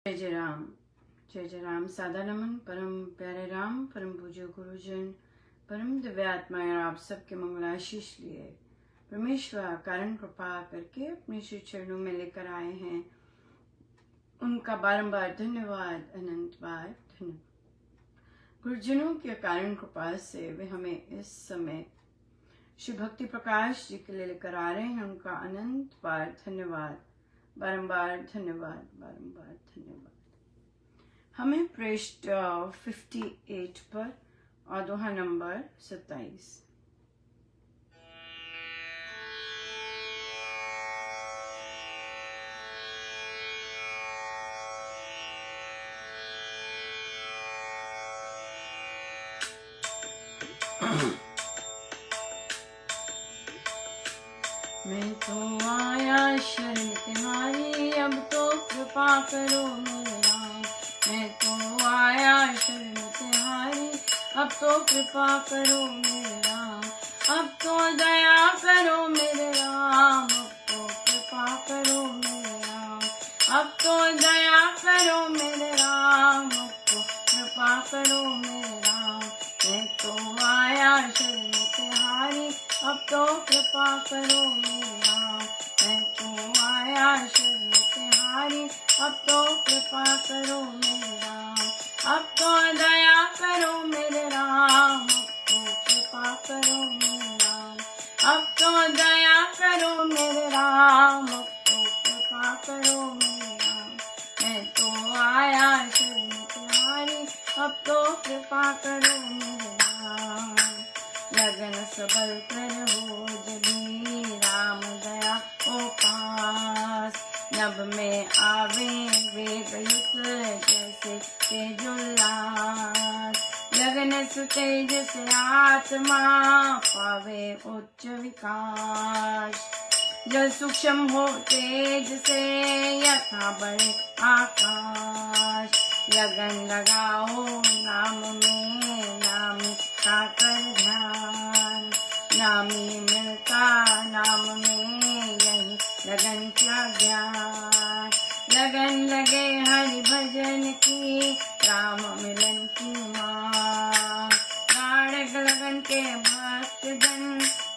जय जय राम। सादा नमन परम प्यारे राम, परम पूज्य गुरुजन, परम दिव्य आत्माएं और आप सबके मंगलाशीष लिए परमेश्वर कारण कृपा करके अपने श्री चरणों में लेकर आए हैं। उनका बारंबार धन्यवाद, अनंत बार धन्यवाद। गुरुजनों की कारण कृपा से वे हमें इस समय श्री भक्ति प्रकाश जी के लिए लेकर आ रहे हैं। उनका अनंत बार धन्यवाद, बारंबार धन्यवाद, बारंबार धन्यवाद। हमें पृष्ठ 58 पर और दोहा नंबर 27। मैं तो आया शरण तुम्हारी, अब तो कृपा करो मेरे राम। मैं तो आया शरण तुम्हारी, अब तो कृपा करो मेरे राम। अब तो दया करो मेरे राम, अब तो कृपा करो मेरे राम। अब तो दया करो मेरे राम, अब तो कृपा करो मेरे राम। मैं तो आया शरण तुम्हारी, अब तो कृपा करो मेरे राम। मैं तो आया शरण तुम्हारी, अब तो कृपा करो मेरे राम। अब तो दया करो मेरे राम, अब तो कृपा करो मेरे राम। अब तो दया करो मेरे राम, अब तो कृपा करो मेरे राम। मैं तो आया शरण तुम्हारी, अब तो कृपा करो मेरे राम। लगन सबल कर हो जभी राम दया ओ पास। नभ में आवे वेग युक्त जैसे तेजुल्लास। लगन सुतेज से आत्मा पावे उच्च विकास। जल सूक्ष्म हो तेज से यथा बड़े आकाश। लगन लगाओ नाम में, नामी का कर ध्यान। नामी मिलता नाम में, यही लगन क्या ज्ञान। लगन लगे हरि भजन की, राम मिलन की माँ। गाढ़ लगन के भक्त जन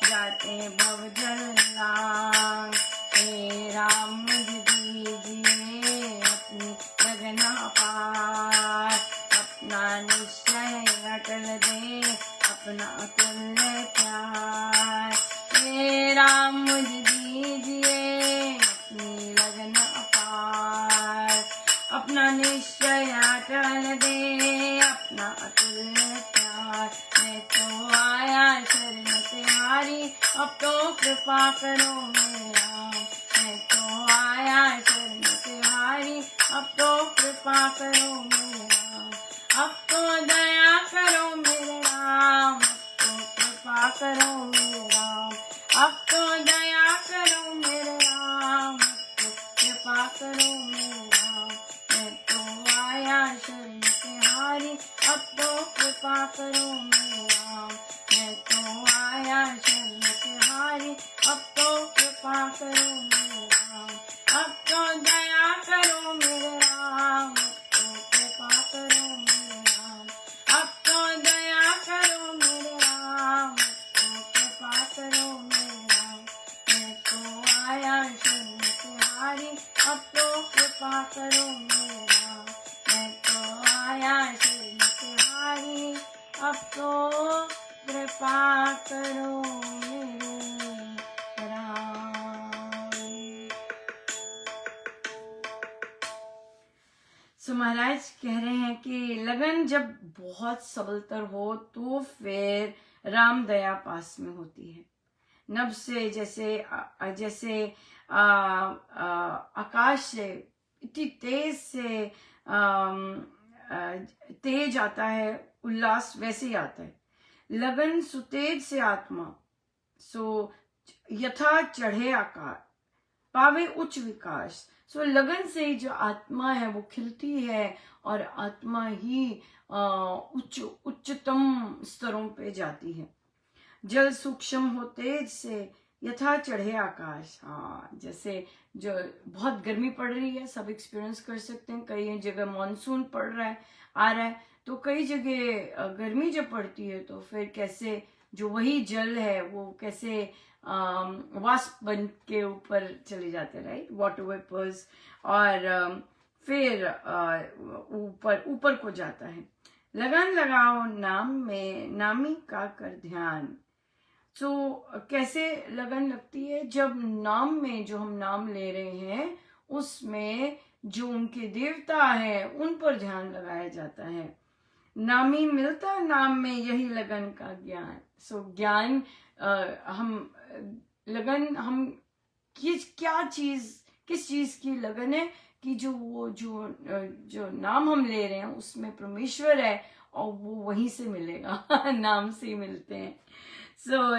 जाते भव जल लांग। हे राम मुझे दीजिए अपनी लगन अपार। अपना निश्चय अटल दे, अपना अतुल्य प्यार। हे राम मुझे दीजिए अपनी लगन अपार। अपना निश्चय अटल दे, अपना अतुल्य प्यार। मैं तो आया शरण तुम्हारी, अब तो कृपा करो मेरे राम। मैं तो आया शरण तुम्हारी, अब तो कृपा करो मेरे राम। अब तो दया करो मेरे राम, अब तो कृपा करो मेरे राम। अब तो दया करो मेरे राम, अब तो कृपा करो मेरे राम। मैं तो आया शरण तुम्हारी, अब तो कृपा करो मेरे राम। मैं तो आया शरण तुम्हारी, अब तो कृपा करो मेरे राम। अब तो दया करो मेरे राम, अब तो कृपा करो मेरे राम। अब तो दया करो मेरे राम, अब तो कृपा करो मेरे राम। मैं तो आया शरण तुम्हारी, अब तो कृपा करो मेरे राम। मैं तो आया शरण तुम्हारी, अब तो कृपा करो मेरे राम। सो महाराज कह रहे हैं कि लगन जब बहुत सबलतर हो तो फिर राम दया पास में होती है। नभ से जैसे आकाश से इतनी तेज से तेज आता है उल्लास, वैसे ही आता है लगन सुतेज से आत्मा। सो यथा चढ़े आकार पावे उच्च विकास। सो लगन से ही जो आत्मा है वो खिलती है और आत्मा ही उच्चतम स्तरों पे जाती है। जल सूक्ष्म हो तेज से यथा चढ़े आकाश। हाँ, जैसे जो बहुत गर्मी पड़ रही है, सब एक्सपीरियंस कर सकते हैं। कई जगह मानसून पड़ रहा है, आ रहा है, तो कई जगह गर्मी जब पड़ती है तो फिर कैसे जो वही जल है वो कैसे वाष्प बन के ऊपर चले जाते हैं, राइट, वाटर वेपर्स, और फिर ऊपर ऊपर को जाता है। लगन लगाओ नाम में, नामी का कर ध्यान। तो कैसे लगन लगती है? जब नाम में, जो हम नाम ले रहे हैं उसमें जो उनके देवता है उन पर ध्यान लगाया जाता है। नामी मिलता नाम में, यही लगन का ज्ञान। सो ज्ञान हम लगन, हम किस चीज की लगन है कि जो वो जो नाम हम ले रहे हैं उसमें परमेश्वर है और वो वहीं से मिलेगा नाम से ही मिलते हैं।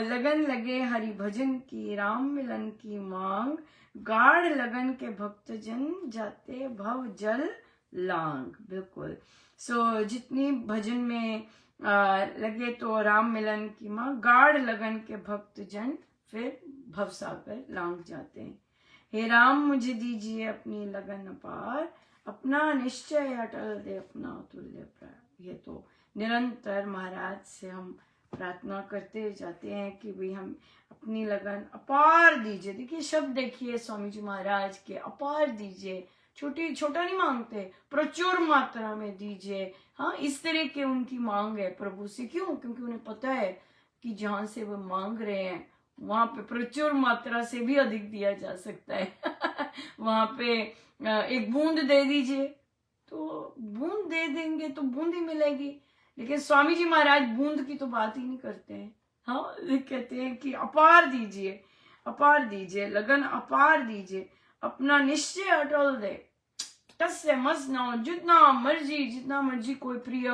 लगन लगे हरि भजन की, राम मिलन की मांग, गाढ़ लगन के भक्त जन जाते भव जल लांग। बिल्कुल। जितनी भजन में लगे तो राम मिलन की मांग, गाढ़ लगन के भक्त जन फिर भव सागर लांग जाते हैं। हे राम मुझे दीजिए अपनी लगन अपार, अपना निश्चय अटल दे अपना तुल्य प्यार। ये तो निरंतर महाराज से हम प्रार्थना करते जाते हैं कि भाई हम अपनी लगन अपार दीजिए। देखिए शब्द देखिए स्वामी जी महाराज के, अपार दीजिए। छोटा नहीं मांगते, प्रचुर मात्रा में दीजिए। हाँ, इस तरह के उनकी मांग है प्रभु से। क्यों? क्योंकि उन्हें पता है कि जहां से वो मांग रहे हैं वहां पे प्रचुर मात्रा से भी अधिक दिया जा सकता है वहां पे एक बूंद दे दीजिए तो बूंद दे देंगे तो बूंद ही मिलेगी, लेकिन स्वामी जी महाराज बूंद की तो बात ही नहीं करते हैं। हाँ, कहते हैं कि अपार दीजिए, अपार दीजिए, लगन अपार दीजिए, अपना निश्चय अटल दे। टस से मस ना हो, जितना मर्जी कोई प्रिय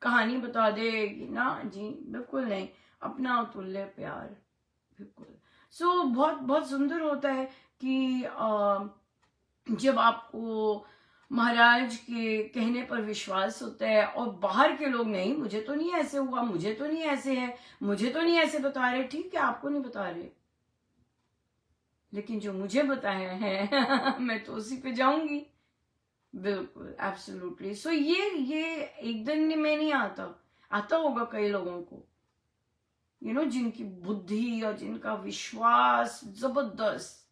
कहानी बता देगी ना जी, बिल्कुल नहीं, अपना तुल्य प्यार। बिल्कुल। बहुत बहुत सुंदर होता है कि जब आपको महाराज के कहने पर विश्वास होता है और बाहर के लोग, नहीं मुझे तो नहीं ऐसे हुआ, मुझे तो नहीं ऐसे है, मुझे तो नहीं ऐसे बता रहे। ठीक है, आपको नहीं बता रहे, लेकिन जो मुझे बताया है मैं तो उसी पे जाऊंगी। बिल्कुल, एब्सोल्युटली। ये एक दिन में नहीं आता होगा कई लोगों को, जिनकी बुद्धि और जिनका विश्वास जबरदस्त।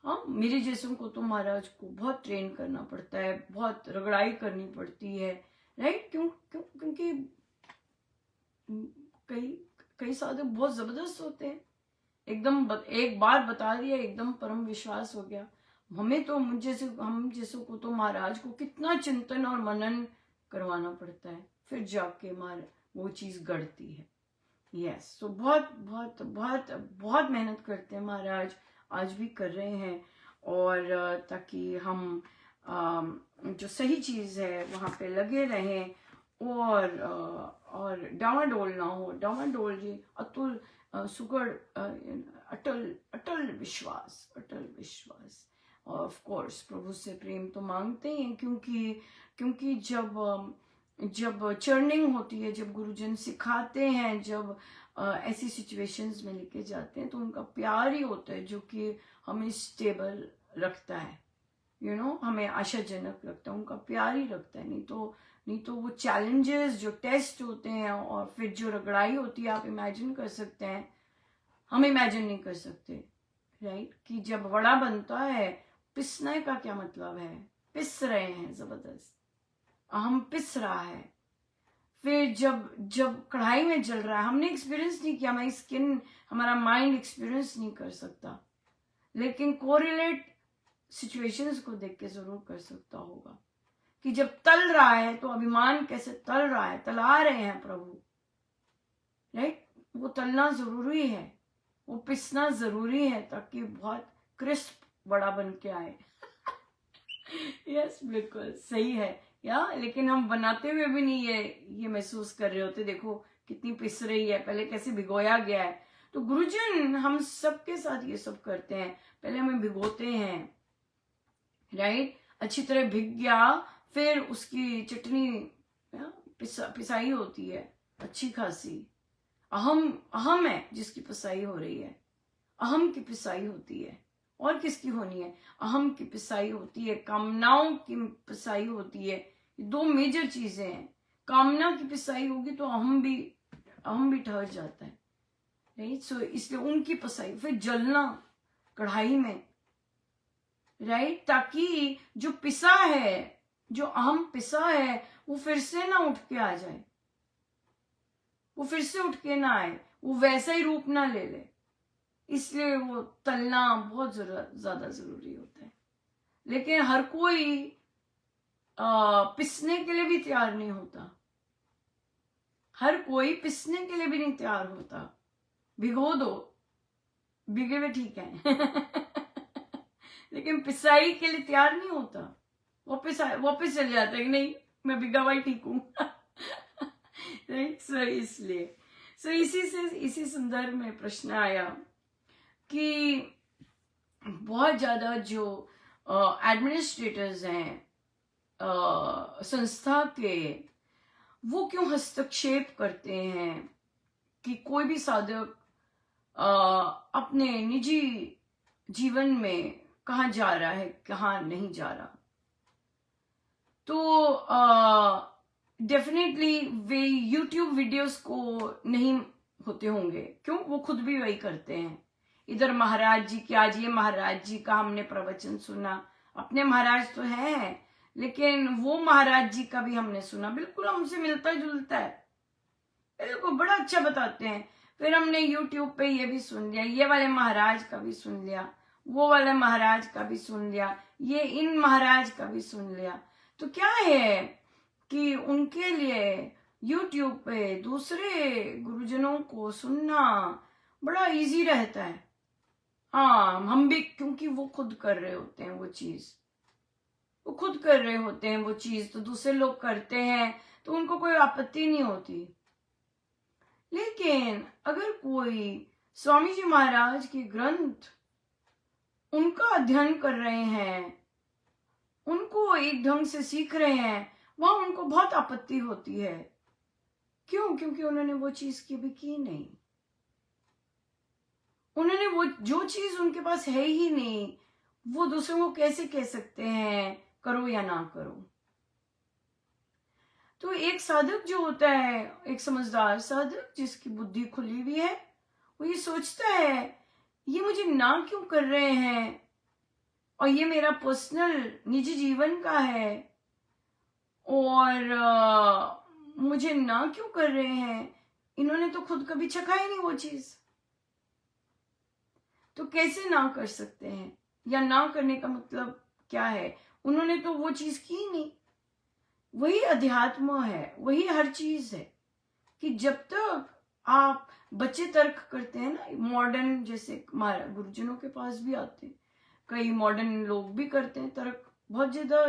हाँ, मेरे जैसों को तो महाराज को बहुत ट्रेन करना पड़ता है, बहुत रगड़ाई करनी पड़ती है, राइट? क्योंकि कई साधु बहुत जबरदस्त होते हैं, एकदम एक बार बता दिया एकदम परम विश्वास हो गया। हम जैसों को तो महाराज को कितना चिंतन और मनन करवाना पड़ता है, फिर जाके वो चीज गढ़ती है। यस, तो बहुत बहुत बहुत बहुत मेहनत करते हैं महाराज, आज भी कर रहे हैं, और ताकि हम जो सही चीज है वहां पे लगे रहें और डावाडोल ना हो। डावाडोल जी अतुल सुगढ़ अटल अटल विश्वास, अटल विश्वास। ऑफ कोर्स प्रभु से प्रेम तो मांगते हैं, क्योंकि जब चर्निंग होती है, जब गुरुजन सिखाते हैं, जब ऐसी सिचुएशंस में लेके जाते हैं, तो उनका प्यार ही होता है जो कि हमें स्टेबल रखता है, हमें आशाजनक लगता है, उनका प्यार ही रखता है। नहीं तो वो चैलेंजेस, जो टेस्ट होते हैं और फिर जो रगड़ाई होती है, आप इमेजिन कर सकते हैं, हम इमेजिन नहीं कर सकते, राइट? कि जब वड़ा बनता है, पिसने का क्या मतलब है? पिस रहे हैं जबरदस्त, हम पिस रहा है। फिर जब कढ़ाई में जल रहा है, हमने एक्सपीरियंस नहीं किया, हमारी स्किन, हमारा माइंड एक्सपीरियंस नहीं कर सकता, लेकिन कोरिलेट सिचुएशंस को देख के जरूर कर सकता होगा कि जब तल रहा है तो अभिमान कैसे तल रहा है, तला रहे हैं प्रभु, राइट? वो तलना जरूरी है, वो पिसना जरूरी है, ताकि बहुत क्रिस्प बड़ा बन के आए यस, बिल्कुल सही है लेकिन हम बनाते हुए भी नहीं ये महसूस कर रहे होते। देखो कितनी पिस रही है, पहले कैसे भिगोया गया है। तो गुरुजन हम सबके साथ ये सब करते हैं, पहले हमें भिगोते हैं, राइट? अच्छी तरह भिग गया, फिर उसकी चटनी पिसाई होती है अच्छी खासी। अहम है जिसकी पिसाई हो रही है, अहम की पिसाई होती है। और किसकी होनी है? अहम की पिसाई होती है, कामनाओं की पिसाई होती है। ये दो मेजर चीजें हैं। कामना की पिसाई होगी तो अहम भी ठहर जाता है, राइट। सो इसलिए उनकी पिसाई, फिर जलना कढ़ाई में, राइट, ताकि जो पिसा है, जो अहम पिसा है, वो फिर से ना उठ के आ जाए, वो फिर से उठ के ना आए, वो वैसा ही रूप ना ले ले। इसलिए वो तलना बहुत ज्यादा जरूरी होता है। लेकिन हर कोई पिसने के लिए भी तैयार नहीं होता, हर कोई पिसने के लिए भी नहीं तैयार होता। भिगो दो, भिगे हुए ठीक है लेकिन पिसाई के लिए तैयार नहीं होता। वापिस चले जाता है कि नहीं, मैं भिगा हुआ ही ठीक हूं राइट। सो इसलिए इसी संदर्भ में प्रश्न आया कि बहुत ज्यादा जो एडमिनिस्ट्रेटर्स हैं संस्था के, वो क्यों हस्तक्षेप करते हैं कि कोई भी साधक अपने निजी जीवन में कहाँ जा रहा है, कहाँ नहीं जा रहा। तो डेफिनेटली वे YouTube वीडियोस को नहीं होते होंगे, क्यों? वो खुद भी वही करते हैं। इधर महाराज जी की, आज ये महाराज जी का हमने प्रवचन सुना, अपने महाराज तो हैं, लेकिन वो महाराज जी का भी हमने सुना, बिल्कुल हमसे मिलता जुलता है, बिल्कुल बड़ा अच्छा बताते हैं। फिर हमने YouTube पे ये भी सुन लिया, ये वाले महाराज का भी सुन लिया, वो वाले महाराज का भी सुन लिया, ये इन महाराज का भी सुन लिया। तो क्या है कि उनके लिए YouTube पे दूसरे गुरुजनों को सुनना बड़ा इजी रहता है। हाँ, हम भी, क्योंकि वो खुद कर रहे होते हैं वो चीज, वो खुद कर रहे होते हैं वो चीज, तो दूसरे लोग करते हैं तो उनको कोई आपत्ति नहीं होती। लेकिन अगर कोई स्वामी जी महाराज के ग्रंथ उनका अध्ययन कर रहे हैं, उनको एक ढंग से सीख रहे हैं, वहां उनको बहुत आपत्ति होती है। क्यों? क्योंकि उन्होंने वो चीज कभी की नहीं, उन्होंने वो जो चीज उनके पास है ही नहीं, वो दूसरों को कैसे कह सकते हैं करो या ना करो। तो एक साधक जो होता है, एक समझदार साधक जिसकी बुद्धि खुली हुई है, वो ये सोचता है ये मुझे ना क्यों कर रहे हैं, और ये मेरा पर्सनल निजी जीवन का है, और मुझे ना क्यों कर रहे हैं, इन्होंने तो खुद कभी चखा ही नहीं वो चीज, तो कैसे ना कर सकते हैं? या ना करने का मतलब क्या है? उन्होंने तो वो चीज की नहीं। वही अध्यात्म है, वही हर चीज है कि जब तक आप बच्चे तर्क करते हैं ना, मॉडर्न जैसे गुरुजनों के पास भी आते हैं, कई मॉडर्न लोग भी करते हैं तर्क, बहुत ज्यादा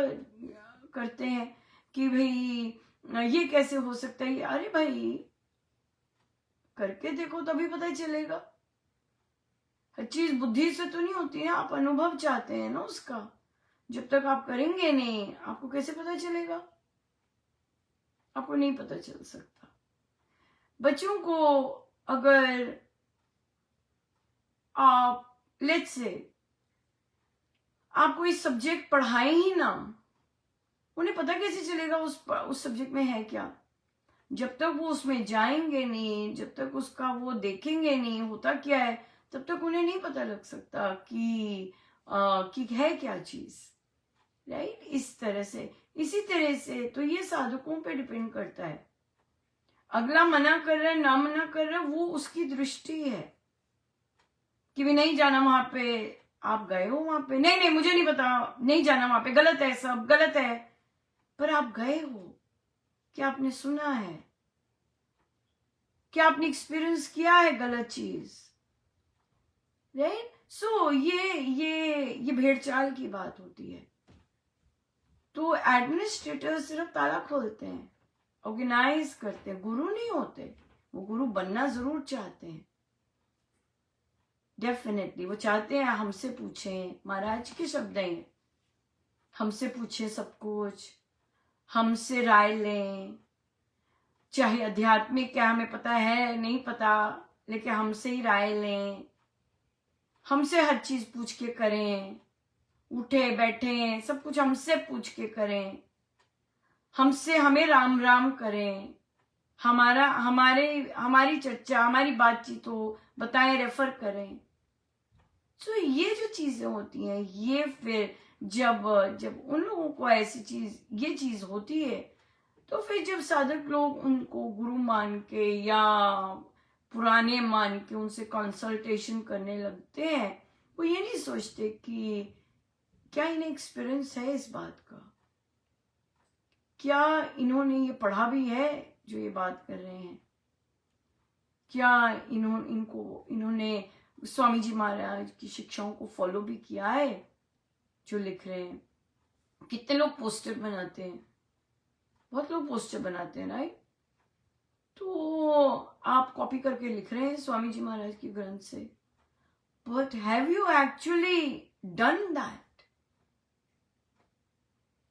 करते हैं कि भाई ये कैसे हो सकता है। अरे भाई करके देखो तभी पता चलेगा। हर चीज बुद्धि से तो नहीं होती है, आप अनुभव चाहते हैं ना उसका। जब तक आप करेंगे नहीं, आपको कैसे पता चलेगा? आपको नहीं पता चल सकता। बच्चों को अगर आप लेट्स से आप कोई सब्जेक्ट पढ़ाए ही ना, उन्हें पता कैसे चलेगा उस सब्जेक्ट में है क्या? जब तक वो उसमें जाएंगे नहीं, जब तक उसका वो देखेंगे नहीं होता क्या है, तब तक उन्हें नहीं पता लग सकता कि है क्या चीज, राइट। इसी तरह से तो ये साधकों पे डिपेंड करता है। अगला मना कर रहा है, ना मना कर रहा है, वो उसकी दृष्टि है कि भी नहीं जाना वहां पे। आप गए हो वहां पे, नहीं मुझे नहीं पता, नहीं जाना वहां पे, गलत है, सब गलत है। पर आप गए हो, क्या आपने सुना है? क्या आपने एक्सपीरियंस किया है गलत चीज, राइट। सो ये भेड़चाल की बात होती है। तो एडमिनिस्ट्रेटर सिर्फ ताला खोलते हैं, ऑर्गेनाइज करते हैं, गुरु नहीं होते। वो गुरु बनना जरूर चाहते हैं, डेफिनेटली वो चाहते हैं हमसे पूछें, महाराज के शब्द हैं, हमसे पूछे सब कुछ, हमसे राय लें, चाहे आध्यात्मिक क्या हमें पता है नहीं पता, लेकिन हमसे ही राय लें, हमसे हर चीज पूछ के करें, उठे बैठे सब कुछ हमसे पूछ के करें, हमसे हमें राम राम करें, हमारी चर्चा, हमारी बातचीत हो, बताएं, रेफर करें। तो ये जो चीजें होती हैं, ये फिर जब जब उन लोगों को ऐसी चीज, ये चीज होती है, तो फिर जब साधक लोग उनको गुरु मान के या पुराने मान के उनसे कंसल्टेशन करने लगते हैं, वो ये नहीं सोचते कि क्या इन्हें एक्सपीरियंस है इस बात का, क्या इन्होंने ये पढ़ा भी है जो ये बात कर रहे हैं, क्या इन्होंने स्वामी जी महाराज की शिक्षाओं को फॉलो भी किया है जो लिख रहे हैं। कितने लोग पोस्टर बनाते हैं, बहुत लोग पोस्टर बनाते हैं, राइट? तो आप कॉपी करके लिख रहे हैं स्वामी जी महाराज की ग्रंथ से, but have you actually done that?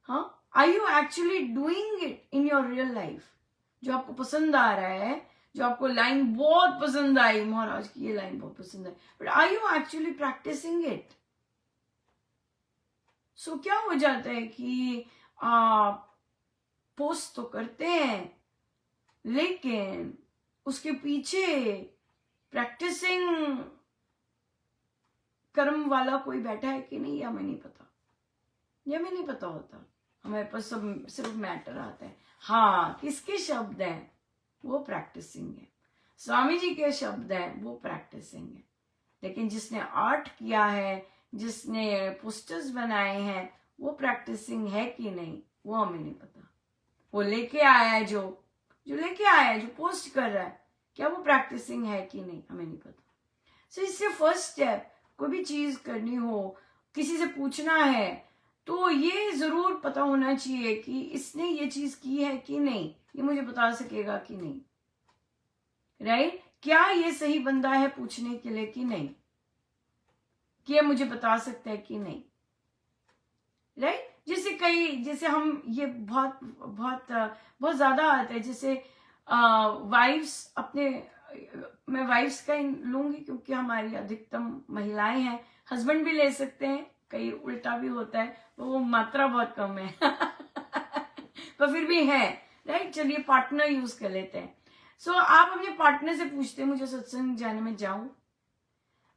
हाँ, are you actually doing it in your real life? जो आपको पसंद आ रहा है, जो आपको लाइन बहुत पसंद आई, महाराज की ये लाइन बहुत पसंद है, but are you actually practising it? So क्या हो जाता है कि आप पोस्ट तो करते हैं, लेकिन उसके पीछे प्रैक्टिसिंग कर्म वाला कोई बैठा है कि नहीं, हमें नहीं पता, ये हमें नहीं पता होता। हमारे पास सब सिर्फ मैटर आता है, हाँ किसके शब्द हैं वो प्रैक्टिसिंग है, स्वामी जी के शब्द हैं वो प्रैक्टिसिंग है, लेकिन जिसने आर्ट किया है, जिसने पोस्टर्स बनाए हैं, वो प्रैक्टिसिंग है कि नहीं वो हमें नहीं पता। वो लेके आया है, जो लेके आया है, जो पोस्ट कर रहा है, क्या वो प्रैक्टिसिंग है कि नहीं हमें नहीं पता। सो इससे फर्स्ट स्टेप, कोई भी चीज करनी हो, किसी से पूछना है, तो ये जरूर पता होना चाहिए कि इसने ये चीज की है कि नहीं, ये मुझे बता सकेगा कि नहीं, राइट? क्या ये सही बंदा है पूछने के लिए कि नहीं, कि ये मुझे बता सकता है कि नहीं, राइट? जैसे हम ये बहुत बहुत बहुत ज्यादा आता है, जैसे वाइफ्स अपने, मैं वाइफ्स का लूंगी क्योंकि हमारी अधिकतम महिलाएं हैं, हस्बैंड भी ले सकते हैं, कई उल्टा भी होता है, तो वो मात्रा बहुत कम है पर फिर भी है, राइट? चलिए पार्टनर यूज कर लेते हैं। सो आप अपने पार्टनर से पूछते हैं मुझे सत्संग जाने में जाऊं,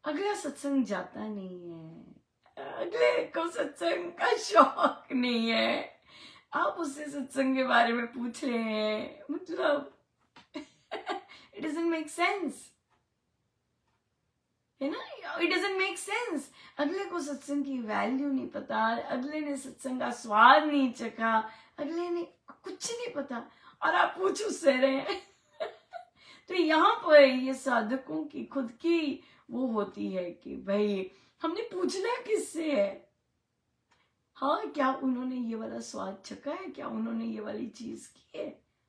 अगला सत्संग जाता नहीं है, अगले को सत्संग का शौक नहीं है, आप उससे सत्संग के बारे में पूछ रहे हैं, मतलब इट डजंट मेक सेंस, है ना? It doesn't make sense. अगले को सत्संग की वैल्यू नहीं पता, अगले ने सत्संग का स्वाद नहीं चखा, अगले ने कुछ नहीं पता, और आप पूछ उससे रहे हैं तो यहाँ पर ये साधकों की खुद की वो होती है कि भाई हमने पूछना किससे है, हाँ क्या उन्होंने ये वाला स्वाद चखा है, क्या उन्होंने ये वाली चीज की है,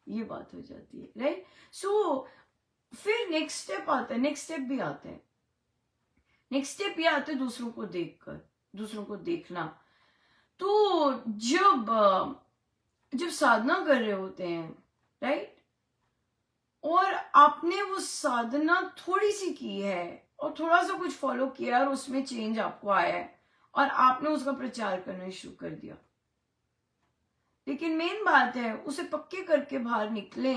ये बात हो जाती है, राइट? सो फिर नेक्स्ट स्टेप आता है, नेक्स्ट स्टेप भी आता है, नेक्स्ट स्टेप ये आता है दूसरों को देखकर, दूसरों को देखना। तो जब साधना कर रहे होते हैं, राइट, और आपने वो साधना थोड़ी सी की है और थोड़ा सा कुछ फॉलो किया और उसमें चेंज आपको आया है और आपने उसका प्रचार करना शुरू कर दिया, लेकिन मेन बात है उसे पक्के करके बाहर निकले।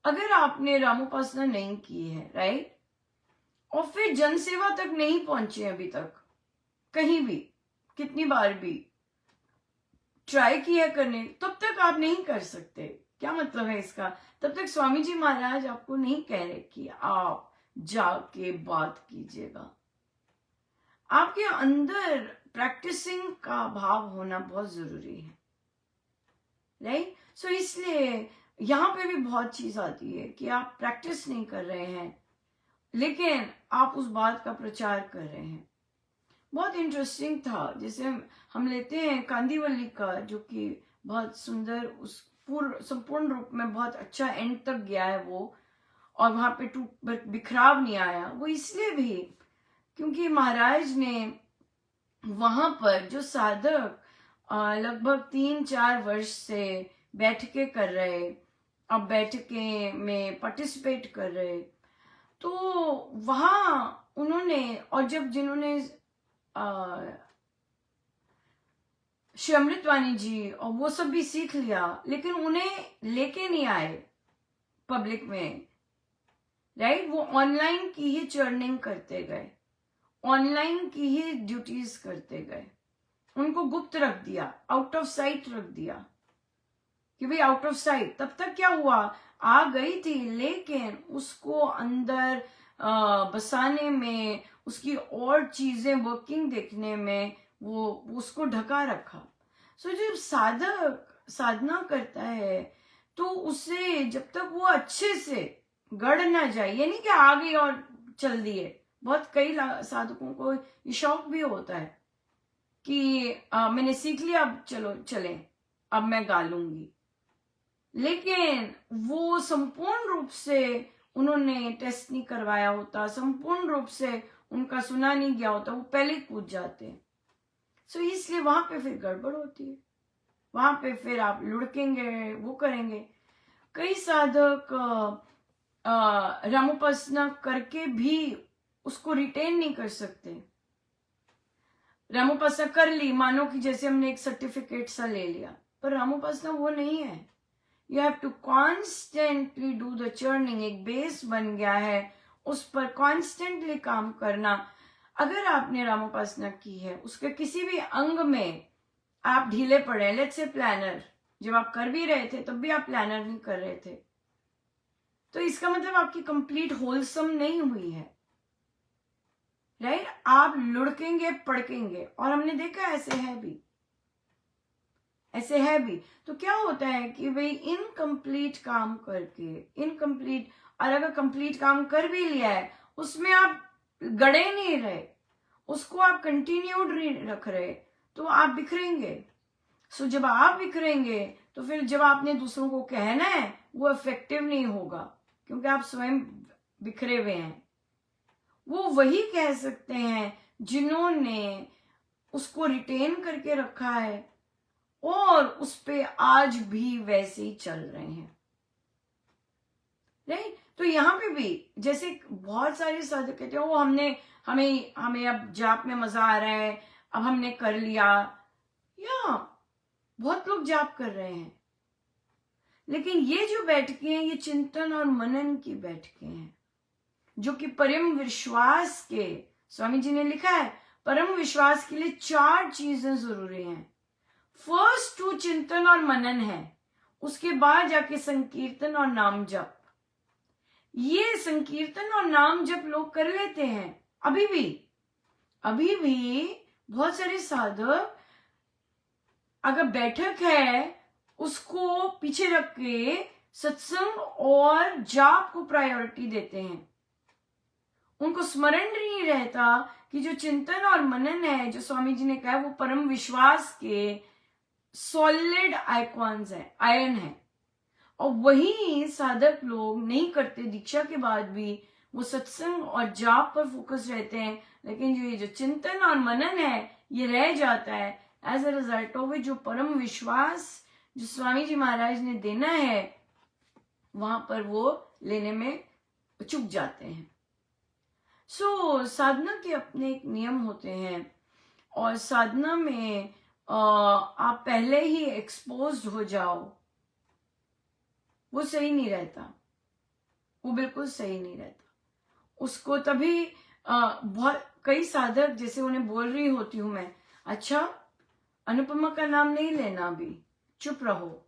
अगर आपने रामोपासना नहीं की है, राइट, और फिर जनसेवा तक नहीं पहुंचे अभी तक, कहीं भी कितनी बार भी ट्राई किया करने, तब तक आप नहीं कर सकते। क्या मतलब है इसका? तब तक स्वामी जी महाराज आपको नहीं कह रहे कि आप जाके बात कीजिएगा। आपके अंदर प्रैक्टिसिंग का भाव होना बहुत जरूरी है, राइट? सो इसलिए यहां पे भी बहुत चीज आती है कि आप प्रैक्टिस नहीं कर रहे हैं, लेकिन आप उस बात का प्रचार कर रहे हैं। बहुत इंटरेस्टिंग था, जैसे हम लेते हैं कांदीवली का, जो कि बहुत सुंदर, उस संपूर्ण रूप में बहुत अच्छा एंड तक गया है वो, और वहां पे बिखराव नहीं आया। वो इसलिए भी क्योंकि महाराज ने वहां पर जो साधक लगभग 3-4 वर्ष से बैठके कर रहे, अब बैठके में पार्टिसिपेट कर रहे, तो वहां उन्होंने, और जब जिन्होंने श्री अमृतवाणी जी और वो सब भी सीख लिया, लेकिन उन्हें लेके नहीं आए पब्लिक में, राइट? वो ऑनलाइन की ही चर्निंग करते गए, ऑनलाइन की ही ड्यूटीज करते गए, उनको गुप्त रख दिया, आउट ऑफ साइट रख दिया कि भाई आउट ऑफ साइट। तब तक क्या हुआ, आ गई थी, लेकिन उसको अंदर बसाने में, उसकी और चीजें वर्किंग देखने में वो उसको ढका रखा। सो जब साधक साधना करता है तो उसे जब तक वो अच्छे से गढ़ ना जाए, ये नहीं कि आ गई और चल दिए। बहुत कई साधकों को ये शौक भी होता है कि मैंने सीख लिया, अब चलो चलें, अब मैं गा लूंगी। लेकिन वो संपूर्ण रूप से उन्होंने टेस्ट नहीं करवाया होता, संपूर्ण रूप से उनका सुना नहीं गया होता, वो पहले कूद जाते हैं। सो इसलिए वहां पे फिर गड़बड़ होती है, वहां पे फिर आप लुढ़केंगे, वो करेंगे। कई साधक रामोपासना करके भी उसको रिटेन नहीं कर सकते। रामोपासना कर ली, मानो कि जैसे हमने एक सर्टिफिकेट सा ले लिया, पर रामोपासना वो नहीं है। You have to constantly do the churning. एक बेस बन गया है, उस पर कॉन्स्टेंटली काम करना। अगर आपने रामोपासना की है, उसके किसी भी अंग में आप ढीले पड़े, लेट्स से प्लानर, जब आप कर भी रहे थे तब भी आप प्लानर नहीं कर रहे थे, तो इसका मतलब आपकी कंप्लीट होलसम नहीं हुई है, राइट? आप लुढ़केंगे, पड़केंगे, और हमने देखा ऐसे है भी, ऐसे है भी। तो क्या होता है कि भाई इनकम्प्लीट काम करके, इनकम्प्लीट, और अगर कंप्लीट काम कर भी लिया है, उसमें आप गड़े नहीं रहे, उसको आप कंटिन्यूड रख रहे, तो आप बिखरेंगे। सो जब आप बिखरेंगे तो फिर जब आपने दूसरों को कहना है वो इफेक्टिव नहीं होगा, क्योंकि आप स्वयं बिखरे हुए हैं। वो वही कह सकते हैं जिन्होंने उसको रिटेन करके रखा है और उस पे आज भी वैसे ही चल रहे हैं, राइट? तो यहाँ पे भी जैसे बहुत सारे साधक कहते हैं वो हमें अब जाप में मजा आ रहा है, अब हमने कर लिया, या बहुत लोग जाप कर रहे हैं, लेकिन ये जो बैठकें हैं ये चिंतन और मनन की बैठकें हैं, जो कि परम विश्वास के, स्वामी जी ने लिखा है परम विश्वास के लिए 4 चीजें जरूरी हैं। फर्स्ट 2 चिंतन और मनन है, उसके बाद जाके संकीर्तन और नाम जप। ये संकीर्तन और नाम जप लोग कर लेते हैं अभी भी बहुत सारे साधक अगर बैठक है उसको पीछे रख के सत्संग और जाप को प्रायोरिटी देते हैं। उनको स्मरण नहीं रहता कि जो चिंतन और मनन है, जो स्वामी जी ने कहा, वो परम विश्वास के सॉलिड आइकॉन्स है, आयन है, और वही साधक लोग नहीं करते। दीक्षा के बाद भी वो सत्संग और जाप पर फोकस रहते हैं, लेकिन ये जो चिंतन और मनन है ये रह जाता है। एज अ रिजल्ट ऑफ जो परम विश्वास जो स्वामी जी महाराज ने देना है, वहां पर वो लेने में चूक जाते हैं। सो साधना के अपने एक नियम होते हैं, और साधना में आप पहले ही एक्सपोज्ड हो जाओ, वो सही नहीं रहता, वो बिल्कुल सही नहीं रहता। उसको तभी बहुत कई साधक जैसे उन्हें बोल रही होती हूं मैं, अच्छा अनुपमा का नाम नहीं लेना, अभी चुप रहो,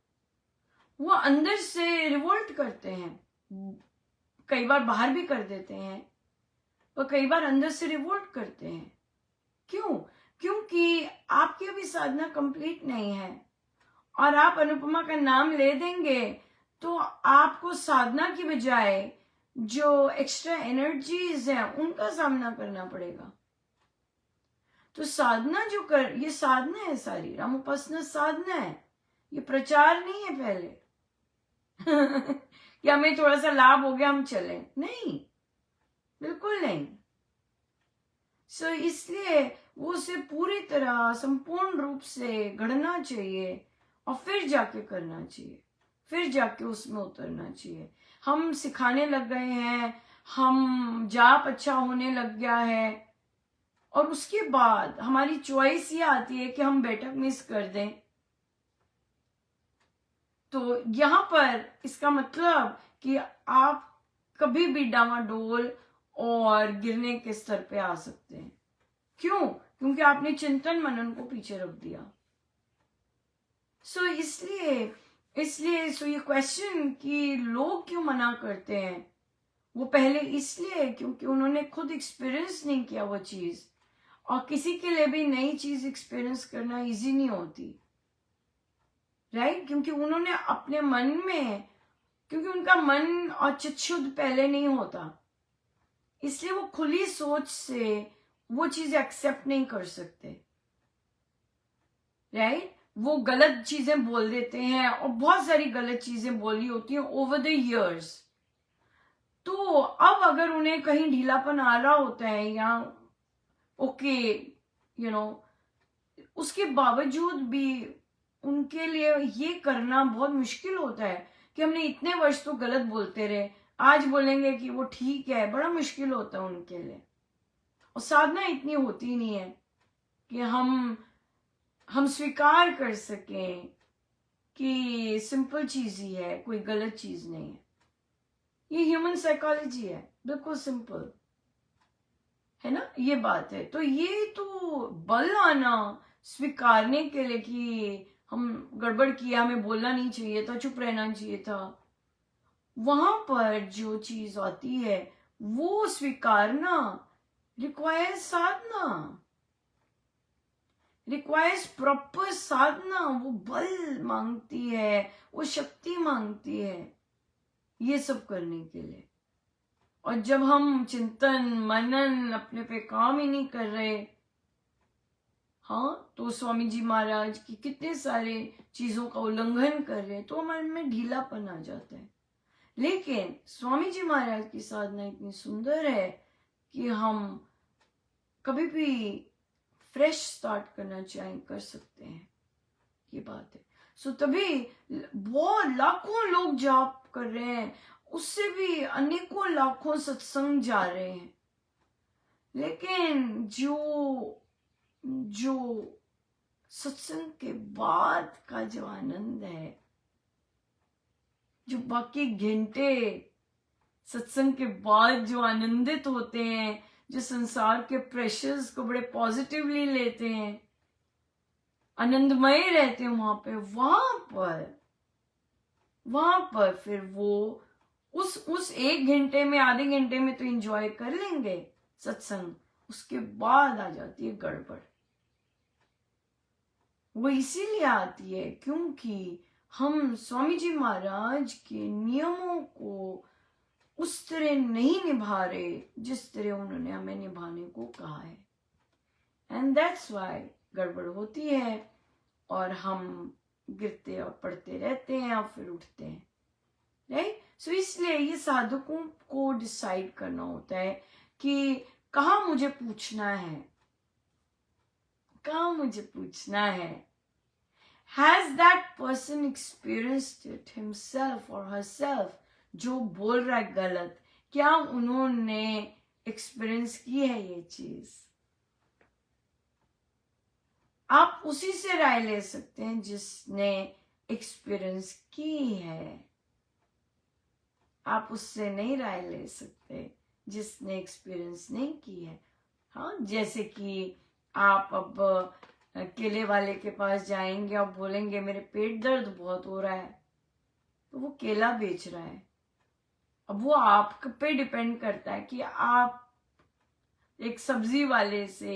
वो अंदर से रिवोल्ट करते हैं। कई बार बाहर भी कर देते हैं, और कई बार अंदर से रिवोल्ट करते हैं। क्यों? क्योंकि आपकी अभी साधना कंप्लीट नहीं है, और आप अनुपमा का नाम ले देंगे तो आपको साधना की बजाय जो एक्स्ट्रा एनर्जीज हैं उनका सामना करना पड़ेगा। तो साधना ये साधना है, सारी रामोपासना साधना है, ये प्रचार नहीं है पहले कि हमें थोड़ा सा लाभ हो गया हम चले, नहीं, बिल्कुल नहीं। सो इसलिए वो उसे पूरी तरह संपूर्ण रूप से गढ़ना चाहिए, और फिर जाके करना चाहिए, फिर जाके उसमें उतरना चाहिए। हम सिखाने लग गए हैं, हम जाप अच्छा होने लग गया है और उसके बाद हमारी चॉइस ये आती है कि हम बैठक मिस कर दें, तो यहां पर इसका मतलब कि आप कभी भी डामाडोल और गिरने के स्तर पे आ सकते हैं। क्यों? क्योंकि आपने चिंतन मनन को पीछे रख दिया। इसलिए ये क्वेश्चन कि लोग क्यों मना करते हैं, वो पहले इसलिए क्योंकि उन्होंने खुद एक्सपीरियंस नहीं किया वो चीज, और किसी के लिए भी नई चीज एक्सपीरियंस करना इजी नहीं होती, राइट? क्योंकि उन्होंने अपने मन में, क्योंकि उनका मन अच्युत पहले नहीं होता, इसलिए वो खुली सोच से वो चीज एक्सेप्ट नहीं कर सकते, राइट? वो गलत चीजें बोल देते हैं और बहुत सारी गलत चीजें बोली होती हैं ओवर द इयर्स। तो अब अगर उन्हें कहीं ढीलापन आ रहा होता है या ओके उसके बावजूद भी उनके लिए ये करना बहुत मुश्किल होता है कि हमने इतने वर्ष तो गलत बोलते रहे, आज बोलेंगे कि वो ठीक है, बड़ा मुश्किल होता है उनके लिए। और साधना इतनी होती नहीं है कि हम स्वीकार कर सकें कि सिंपल चीज ही है, कोई गलत चीज नहीं है। ये ह्यूमन साइकोलॉजी है, बिल्कुल सिंपल है ना, ये बात है। तो ये तो बल आना स्वीकारने के लिए कि हम गड़बड़ किया, हमें बोलना नहीं चाहिए था, चुप रहना चाहिए था, वहां पर जो चीज आती है वो स्वीकारना रिक्वायर्स साधना, रिक्वायर्स प्रॉपर साधना। वो बल मांगती है, वो शक्ति मांगती है ये सब करने के लिए। और जब हम चिंतन मनन अपने पे काम ही नहीं कर रहे, हाँ, तो स्वामी जी महाराज की कितने सारे चीजों का उल्लंघन कर रहे हैं, तो हमारे में ढीलापन आ जाता है। लेकिन स्वामी जी महाराज की साधना इतनी सुंदर है कि हम कभी भी फ्रेश स्टार्ट करना चाहें कर सकते हैं, ये बात है। सो तभी बहुत लाखों लोग जाप कर रहे हैं, उससे भी अनेकों लाखों सत्संग जा रहे हैं, लेकिन जो सत्संग के बाद का जो आनंद है, जो बाकी घंटे सत्संग के बाद जो आनंदित होते हैं, जो संसार के प्रेशर्स को बड़े पॉजिटिवली लेते हैं, आनंदमय रहते हैं वहां पर फिर वो उस 1 घंटे में, आधे घंटे में तो एंजॉय कर लेंगे सत्संग, उसके बाद आ जाती है गड़बड़। वो इसीलिए आती है क्योंकि हम स्वामी जी महाराज के नियमों को उस तरह नहीं निभा रहे जिस तरह उन्होंने हमें निभाने को कहा है, एंड दैट्स वाई गड़बड़ होती है और हम गिरते और पड़ते रहते हैं और फिर उठते हैं, राइट? सो इसलिए ये साधकों को डिसाइड करना होता है कि कहाँ मुझे पूछना है, कहाँ मुझे पूछना है। Has that person experienced it himself or herself? जो बोल रहा है गलत, क्या उन्होंने एक्सपीरियंस की है ये चीज? आप उसी से राय ले सकते हैं जिसने एक्सपीरियंस की है, आप उससे नहीं राय ले सकते जिसने एक्सपीरियंस नहीं की है। हाँ, जैसे कि आप अब केले वाले के पास जाएंगे और बोलेंगे मेरे पेट दर्द बहुत हो रहा है, तो वो केला बेच रहा है। अब वो आप पे डिपेंड करता है कि आप एक सब्जी वाले से,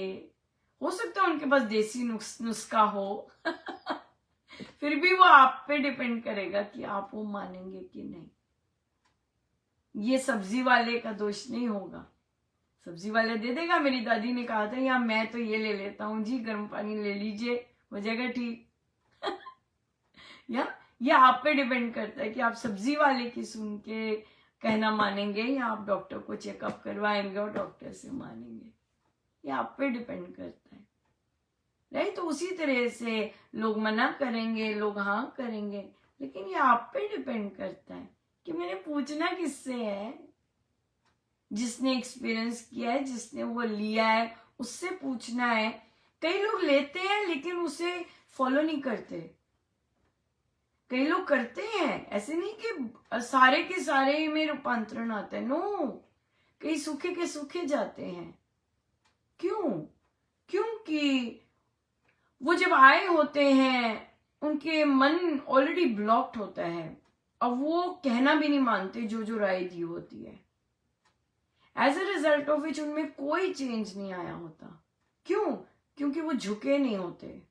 हो सकता है उनके पास देसी नुस्खा हो फिर भी वो आप पे डिपेंड करेगा कि आप वो मानेंगे कि नहीं। ये सब्जी वाले का दोष नहीं होगा, सब्जी वाले दे देगा। मेरी दादी ने कहा था या मैं तो ये ले लेता हूं जी, गर्म पानी ले लीजिए, हो जाएगा ठीक या ये आप पे डिपेंड करता है कि आप सब्जी वाले की सुन के कहना मानेंगे या आप डॉक्टर को चेकअप करवाएंगे और डॉक्टर से मानेंगे, ये आप पे डिपेंड करता है, राइट? तो उसी तरह से लोग मना करेंगे, लोग हाँ करेंगे, लेकिन ये आप पे डिपेंड करता है कि मैंने पूछना किससे है, जिसने एक्सपीरियंस किया है, जिसने वो लिया है, उससे पूछना है। कई लोग लेते हैं लेकिन उसे फॉलो नहीं करते। कई लोग करते हैं, ऐसे नहीं कि सारे के सारे में रूपांतरण आता है, नो। कई सूखे के सूखे जाते हैं। क्यों? क्योंकि वो जब आए होते हैं उनके मन ऑलरेडी ब्लॉक्ड होता है, अब वो कहना भी नहीं मानते जो राय दी होती है। As a result of which उनमें कोई चेंज नहीं आया होता। क्यों? क्योंकि वो झुके नहीं होते।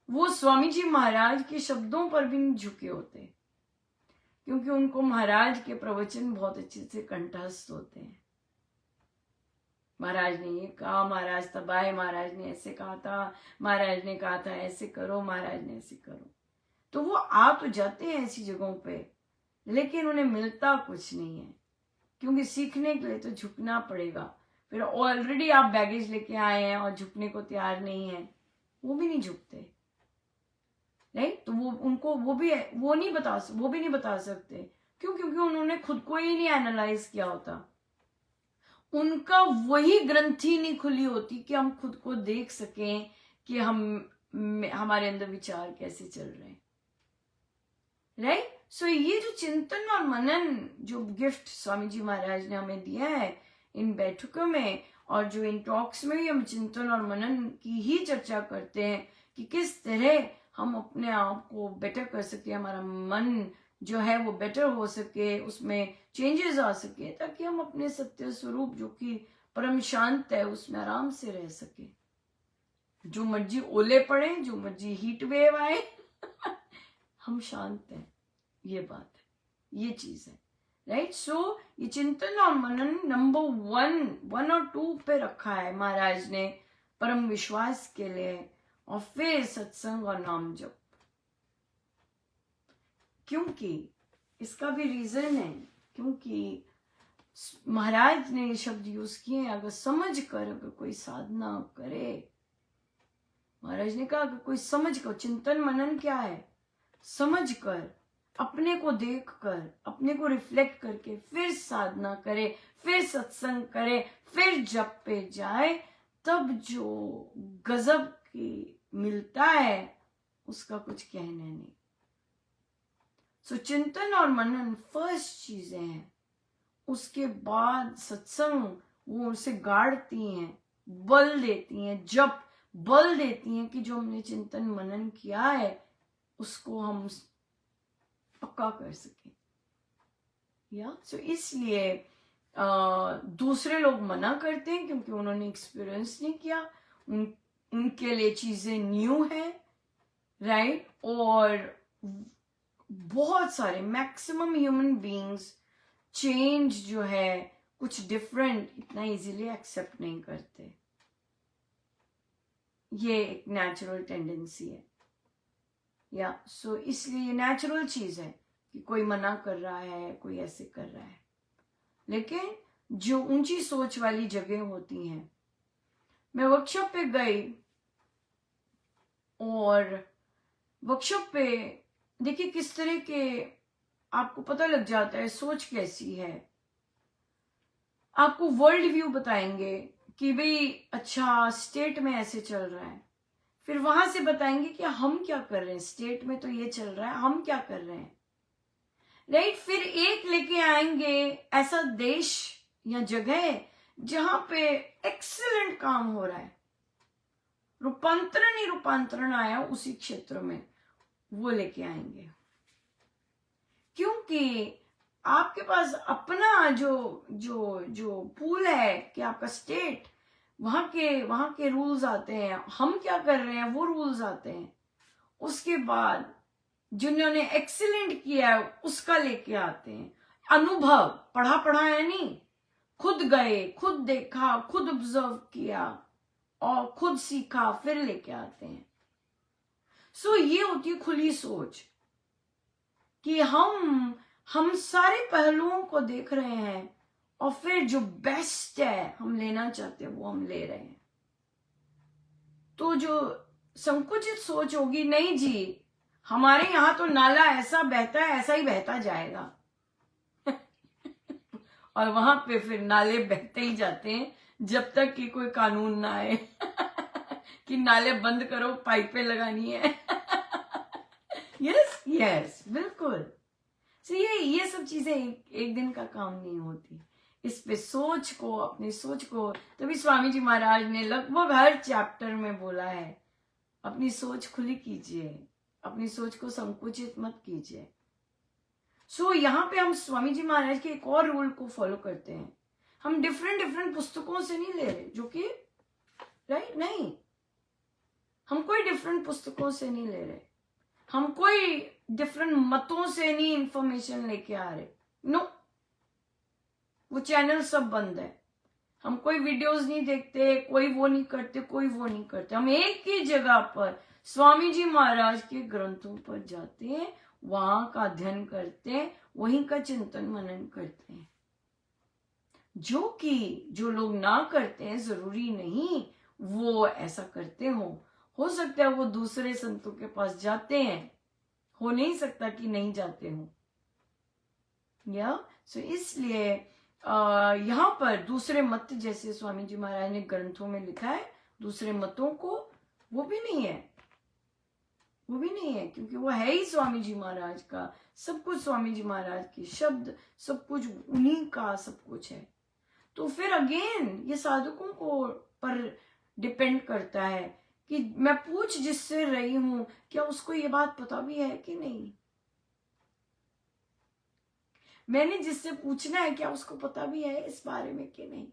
वो स्वामी जी महाराज के शब्दों पर भी नहीं झुके होते, क्योंकि उनको महाराज के प्रवचन बहुत अच्छे से कंठस्थ होते हैं। महाराज ने ये कहा, महाराज तब आए, महाराज ने ऐसे कहा था, महाराज ने कहा था ऐसे करो, महाराज ने ऐसे करो। तो वो आ तो जाते हैं ऐसी जगहों पे, लेकिन उन्हें मिलता कुछ नहीं है, क्योंकि सीखने के लिए तो झुकना पड़ेगा। फिर ऑलरेडी आप बैगेज लेके आए हैं और झुकने को तैयार नहीं है, वो भी नहीं झुकते, राइट। तो वो उनको वो भी नहीं बता सकते। क्यों? क्योंकि उन्होंने खुद को ही नहीं एनालाइज किया होता। उनका वही ग्रंथि नहीं खुली होती कि हम खुद को देख सकें कि हमारे अंदर विचार कैसे चल रहे हैं, राइट। सो ये जो चिंतन और मनन, जो गिफ्ट स्वामी जी महाराज ने हमें दिया है इन बैठकों में, और जो इन टॉक्स में भी हम चिंतन और मनन की ही चर्चा करते हैं कि किस तरह हम अपने आप को बेटर कर सके, हमारा मन जो है वो बेटर हो सके, उसमें चेंजेस आ सके, ताकि हम अपने सत्य स्वरूप जो कि परम शांत है उसमें आराम से रह सके। जो मर्जी ओले पड़े, जो मर्जी हीट वेव आए हम शांत हैं। ये बात है, ये चीज है, राइट। सो ये चिंतन और मनन नंबर 1 और 2 पे रखा है महाराज ने परम विश्वास के लिए, और फिर सत्संग और नाम जप। क्योंकि इसका भी रीजन है, क्योंकि महाराज ने ये शब्द यूज किए हैं, अगर समझ कर अगर कोई साधना करे, महाराज ने कहा अगर कोई समझ कर, चिंतन मनन क्या है, समझ कर, अपने को देख कर, अपने को रिफ्लेक्ट करके फिर साधना करे, फिर सत्संग करे, फिर जप पे जाए, तब जो गजब की मिलता है उसका कुछ कहना नहीं। सो चिंतन और मनन फर्स्ट चीजें हैं, उसके बाद सत्संग वो उसे गाड़ती हैं, बल देती हैं, जप बल देती हैं कि जो हमने चिंतन मनन किया है उसको हम पक्का कर सके। या सो इसलिए दूसरे लोग मना करते हैं क्योंकि उन्होंने एक्सपीरियंस नहीं किया, उनके लिए चीजें न्यू है, राइट। और बहुत सारे मैक्सिमम ह्यूमन बीइंग्स चेंज जो है कुछ डिफरेंट इतना इजीली एक्सेप्ट नहीं करते। ये एक नेचुरल टेंडेंसी है, या सो इसलिए नेचुरल चीज है कि कोई मना कर रहा है, कोई ऐसे कर रहा है। लेकिन जो ऊंची सोच वाली जगह होती हैं, मैं वर्कशॉप पे गई और वर्कशॉप पे देखिए किस तरह के आपको पता लग जाता है सोच कैसी है। आपको वर्ल्ड व्यू बताएंगे कि भाई अच्छा स्टेट में ऐसे चल रहा है, फिर वहां से बताएंगे कि हम क्या कर रहे हैं, स्टेट में तो ये चल रहा है, हम क्या कर रहे हैं, राइट। फिर एक लेके आएंगे ऐसा देश या जगह जहां पे एक्सीलेंट काम हो रहा है, रूपांतरण ही रूपांतरण आया उसी क्षेत्र में, वो लेके आएंगे। क्योंकि आपके पास अपना जो पूल है कि आपका स्टेट, वहां के रूल्स आते हैं, हम क्या कर रहे हैं वो रूल्स आते हैं। उसके बाद जिन्होंने एक्सीलेंट किया है उसका लेके आते हैं। अनुभव, पढ़ा है नहीं, खुद गए, खुद देखा, खुद ऑब्जर्व किया और खुद सीखा, फिर लेके आते हैं। सो ये होती है खुली सोच कि हम सारे पहलुओं को देख रहे हैं और फिर जो बेस्ट है हम लेना चाहते हैं वो हम ले रहे हैं। तो जो संकुचित सोच होगी, नहीं जी हमारे यहां तो नाला ऐसा बहता है, ऐसा ही बहता जाएगा और वहां पे फिर नाले बहते ही जाते हैं जब तक कि कोई कानून ना आए कि नाले बंद करो, पाइपें लगानी है। यस यस, बिल्कुल। तो ये सब चीजें एक दिन का काम नहीं होती। इस पे सोच को, अपनी सोच को, तभी स्वामी जी महाराज ने लगभग हर चैप्टर में बोला है, अपनी सोच खुली कीजिए, अपनी सोच को संकुचित मत कीजिए। सो यहाँ पे हम स्वामी जी महाराज के एक और रूल को फॉलो करते हैं। हम डिफरेंट पुस्तकों से नहीं ले रहे, जो कि राइट नहीं, हम कोई डिफरेंट पुस्तकों से नहीं ले रहे, हम कोई डिफरेंट मतों से नहीं इंफॉर्मेशन लेके आ रहे। नो, वो चैनल सब बंद है। हम कोई वीडियोस नहीं देखते, कोई वो नहीं करते, कोई वो नहीं करते। हम एक ही जगह पर स्वामी जी महाराज के ग्रंथों पर जाते हैं, वहां का अध्ययन करते हैं, वहीं का चिंतन मनन करते हैं। जो लोग ना करते हैं, जरूरी नहीं वो ऐसा करते हो सकता है वो दूसरे संतों के पास जाते हैं, हो नहीं सकता कि नहीं जाते हो। या सो इसलिए यहाँ पर दूसरे मत, जैसे स्वामी जी महाराज ने ग्रंथों में लिखा है, दूसरे मतों को वो भी नहीं है, क्योंकि वो है ही स्वामी जी महाराज का। सब कुछ स्वामी जी महाराज के शब्द, सब कुछ उन्हीं का सब कुछ है। तो फिर अगेन ये साधकों को पर डिपेंड करता है कि मैं पूछ जिससे रही हूं, क्या उसको ये बात पता भी है कि नहीं। मैंने जिससे पूछना है, क्या उसको पता भी है इस बारे में कि नहीं।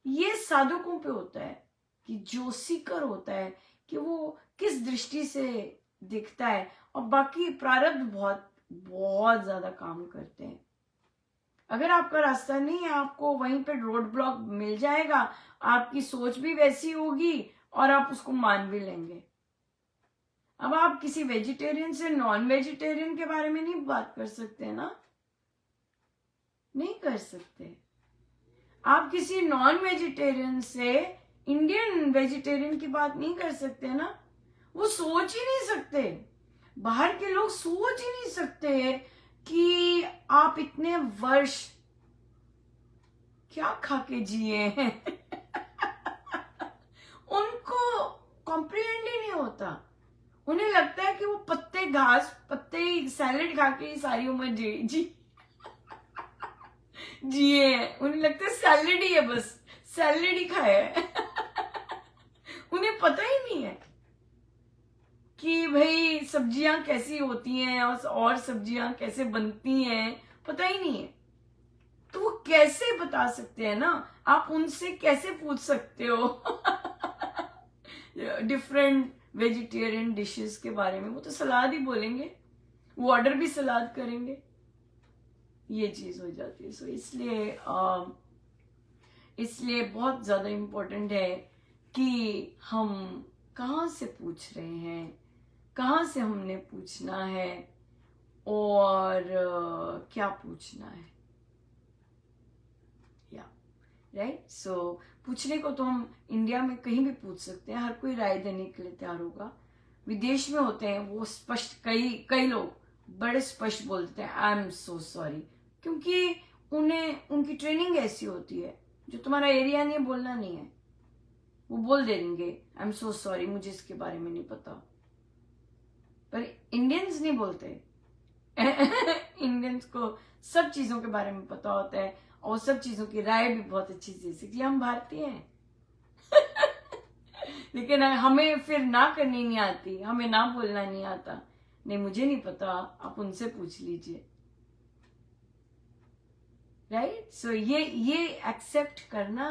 ये साधकों पे होता है कि जो सीकर होता है कि वो किस दृष्टि से दिखता है, और बाकी प्रारब्ध बहुत बहुत ज्यादा काम करते हैं। अगर आपका रास्ता नहीं है, आपको वहीं पे रोड ब्लॉक मिल जाएगा, आपकी सोच भी वैसी होगी और आप उसको मान भी लेंगे। अब आप किसी वेजिटेरियन से नॉन वेजिटेरियन के बारे में नहीं बात कर सकते ना, नहीं कर सकते। आप किसी नॉन वेजिटेरियन से इंडियन वेजिटेरियन की बात नहीं कर सकते ना, वो सोच ही नहीं सकते। बाहर के लोग सोच ही नहीं सकते कि आप इतने वर्ष क्या खा के जिए हैं। उनको कॉम्प्रिहेंड ही नहीं होता। उन्हें लगता है कि वो पत्ते सैलेड खा के सारी उम्र जिए हैं। उन्हें लगता है सैलेड ही है, बस सैलेड ही खाया है। उन्हें पता ही नहीं है कि भाई सब्जियां कैसी होती हैं और सब्जियां कैसे बनती हैं, पता ही नहीं है। तो वो कैसे बता सकते हैं ना, आप उनसे कैसे पूछ सकते हो डिफरेंट वेजिटेरियन डिशेस के बारे में। वो तो सलाद ही बोलेंगे, वो ऑर्डर भी सलाद करेंगे, ये चीज हो जाती है। सो इसलिए बहुत ज्यादा इम्पोर्टेंट है कि हम कहाँ से पूछ रहे हैं, कहाँ से हमने पूछना है, और क्या पूछना है। राइट। सो पूछने को तो हम इंडिया में कहीं भी पूछ सकते हैं, हर कोई राय देने के लिए तैयार होगा। विदेश में होते हैं वो स्पष्ट, कई लोग बड़े स्पष्ट बोलते हैं आई एम सो सॉरी, क्योंकि उनकी ट्रेनिंग ऐसी होती है, जो तुम्हारा एरिया नहीं, बोलना नहीं है, वो बोल देंगे आई एम सो सॉरी, मुझे इसके बारे में नहीं पता। पर इंडियंस नहीं बोलते। इंडियंस को सब चीजों के बारे में पता होता है, और सब चीजों की राय भी बहुत अच्छी से सीखी। हम भारतीय हैं। लेकिन हमें फिर ना करनी नहीं आती, हमें ना बोलना नहीं आता, नहीं मुझे नहीं पता, आप उनसे पूछ लीजिए। राइट। सो ये एक्सेप्ट करना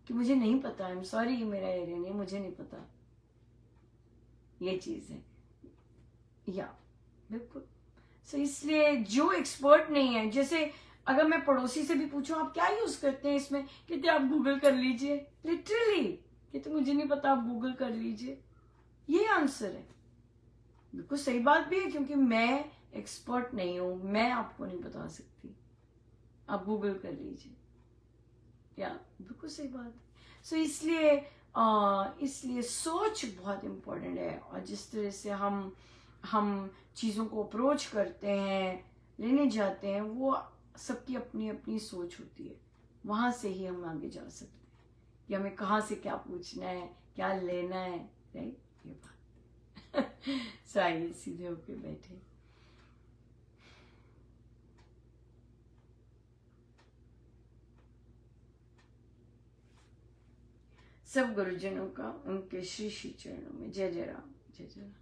कि मुझे नहीं पता, आई एम सॉरी, ये मेरा एरिया नहीं, मुझे नहीं पता, ये चीज है। या बिल्कुल। सो इसलिए जो एक्सपर्ट नहीं है, जैसे अगर मैं पड़ोसी से भी पूछूं आप क्या यूज करते हैं इसमें, कहते आप गूगल कर लीजिए, लिटरली कहते मुझे नहीं पता, आप गूगल कर लीजिए, ये आंसर है। बिल्कुल सही बात भी है, क्योंकि मैं एक्सपर्ट नहीं हूं, मैं आपको नहीं बता सकती, आप गूगल कर लीजिए। या बिल्कुल सही बात है। सो इसलिए सोच बहुत इंपॉर्टेंट है, और जिस तरह से हम चीजों को अप्रोच करते हैं, लेने जाते हैं, वो सबकी अपनी अपनी सोच होती है, वहां से ही हम आगे जा सकते हैं कि हमें कहाँ से क्या पूछना है, क्या लेना है, राइट? ये बात सो आइए सीधे होके बैठे। सब गुरुजनों का उनके श्री श्री चरणों में जय जय राम, जय जय राम।